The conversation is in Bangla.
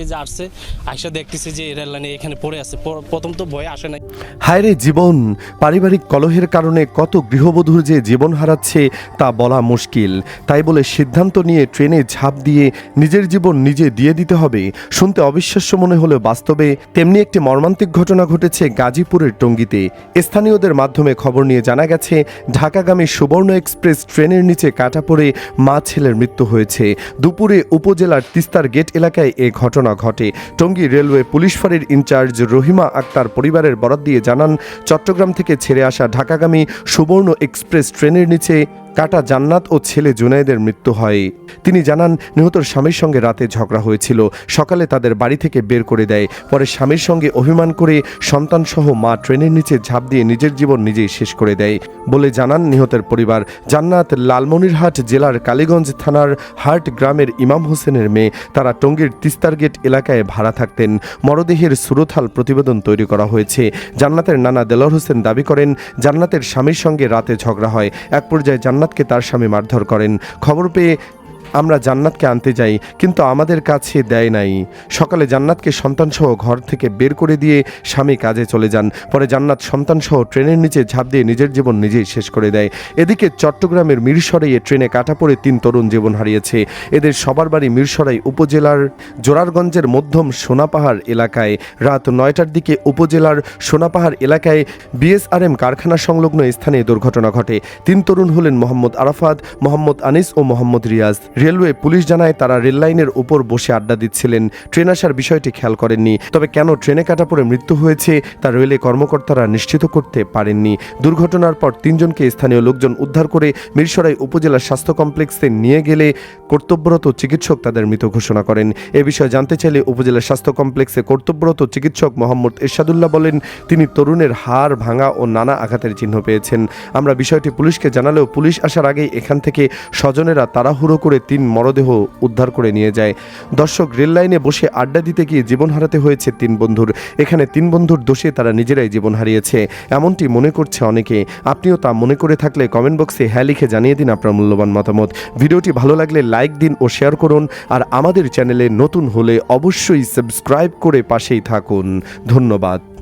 এই যে আসছে আইসা দেখতেছি যে রেল লাইনে এখানে পড়ে আছে। প্রথম তো ভয় আসে নাই। হায়রে জীবন, পারিবারিক কলহের কারণে কত গৃহবধূর যে জীবন হারাচ্ছে তা বলা মুশকিল। তাই বলে সিদ্ধান্ত নিয়ে ট্রেনে ঝাঁপ দিয়ে নিজের জীবন নিজে দিয়ে দিতে হবে, শুনতে অবিশ্বাস্য মনে হলেও বাস্তবে তেমনি একটি মর্মান্তিক ঘটনা ঘটেছে গাজীপুরের টঙ্গীতে। স্থানীয়দের মাধ্যমে খবর নিয়ে জানা গেছে ঢাকাগামী সুবর্ণ এক্সপ্রেস ট্রেনের নিচে কাটা পড়ে মা ছেলের মৃত্যু হয়েছে। দুপুরে উপজেলার তিস্তার গেট এলাকায় এ ঘটনা ঘটে। টঙ্গী রেলওয়ে পুলিশ ফাঁড়ির ইনচার্জ রহিমা আক্তার পরিবারের বরাত দিয়ে জানান, চট্টগ্রাম থেকে ছেড়ে আসা ঢাকাগামী সুবর্ণ এক্সপ্রেস ট্রেনের নিচে কাটা জান্নাত ও ছেলে জুনায়েদের মৃত্যু হয়। তিনি জানান, নিহতর স্বামীর সঙ্গে রাতে ঝগড়া হয়েছিল। সকালে তাদের বাড়ি থেকে বের করে দেয়। পরে স্বামীর সঙ্গে অভিমান করে সন্তানসহ মা ট্রেনের নিচে ঝাঁপ দিয়ে নিজের জীবন নিজেই শেষ করে দেয় বলে জানান নিহতের পরিবার। জান্নাত লালমনিরহাট জেলার কালীগঞ্জ থানার হাট গ্রামের ইমাম হোসেনের মেয়ে। তারা টঙ্গীর তিস্তার গেট এলাকায় ভাড়া থাকতেন। মরদেহের সুরথাল প্রতিবেদন তৈরি করা হয়েছে। জান্নাতের নানা দেলোয়ার হোসেন দাবি করেন, জান্নাতের স্বামীর সঙ্গে রাতে ঝগড়া হয়। এক পর্যায়ে জান্নাতকে তার স্বামী মারধর করেন। খবর পেয়ে আমরা জান্নাতকে আনতে যাই, কিন্তু আমাদের কাছে দেয় নাই। সকালে জান্নাতকে সন্তানসহ ঘর থেকে বের করে দিয়ে স্বামী কাজে চলে যান। পরে জান্নাত সন্তানসহ ট্রেনের নিচে ঝাঁপ দিয়ে নিজের জীবন নিজেই শেষ করে দেয়। এদিকে চট্টগ্রামের মিরসরাইয়ে ট্রেনে কাটা পড়ে 3 তরুণ জীবন হারিয়েছে। এদের সবার বাড়ি মিরসরাই উপজেলার জোরারগঞ্জের মধ্যম সোনাপাহাড় এলাকায়। রাত 9টার দিকে উপজেলার সোনাপাহাড় এলাকায় বিএসআরএম কারখানা সংলগ্ন স্থানে দুর্ঘটনা ঘটে। 3 তরুণ হলেন মোহাম্মদ আরাফাত, মোহাম্মদ আনিস ও মোহাম্মদ রিয়াজ। রেলওয়ে পুলিশ জানায়, তারা রেললাইনের উপর বসে আড্ডা দিচ্ছিলেন। ট্রেন আসার বিষয়টি খেয়াল করেননি। তবে কেন ট্রেনে কাটা পড়ে মৃত্যু হয়েছে তা রেলে কর্মকর্তারা নিশ্চিত করতে পারেননি। দুর্ঘটনার পর 3 জনকে স্থানীয় লোকজন উদ্ধার করে মিরসরাই উপজেলা স্বাস্থ্য কমপ্লেক্সে নিয়ে গেলে কর্তব্যরত চিকিৎসক তাদের মৃত ঘোষণা করেন। এ বিষয়ে জানতে চাইলে উপজেলা স্বাস্থ্য কমপ্লেক্সে কর্তব্যরত চিকিৎসক মোহাম্মদ এরশাদুল্লাহ বলেন, তিনি তরুণের হাড় ভাঙা ও নানা আঘাতের চিহ্ন পেয়েছেন। আমরা বিষয়টি পুলিশকে জানালেও পুলিশ আসার আগেই এখান থেকে স্বজনেরা তাড়াহুড়ো করে 3 মরদেহ উদ্ধার করে নিয়ে যায়। দর্শক, রেল লাইনে বসে আড্ডা দিতে গিয়ে জীবন হারাতে হয়েছে 3 বন্ধুর। এখানে 3 বন্ধুর দোষে তারা নিজেরাই জীবন হারিয়েছে, এমনটি মনে করছে অনেকে। আপনিও তা মনে করে থাকলে কমেন্ট বক্সে হ্যাঁ লিখে জানিয়ে দিন আপনার মূল্যবান মতামত। ভিডিওটি ভালো লাগলে লাইক দিন ও শেয়ার করুন। আর আমাদের চ্যানেলে নতুন হলে অবশ্যই সাবস্ক্রাইব করে পাশেই থাকুন। ধন্যবাদ।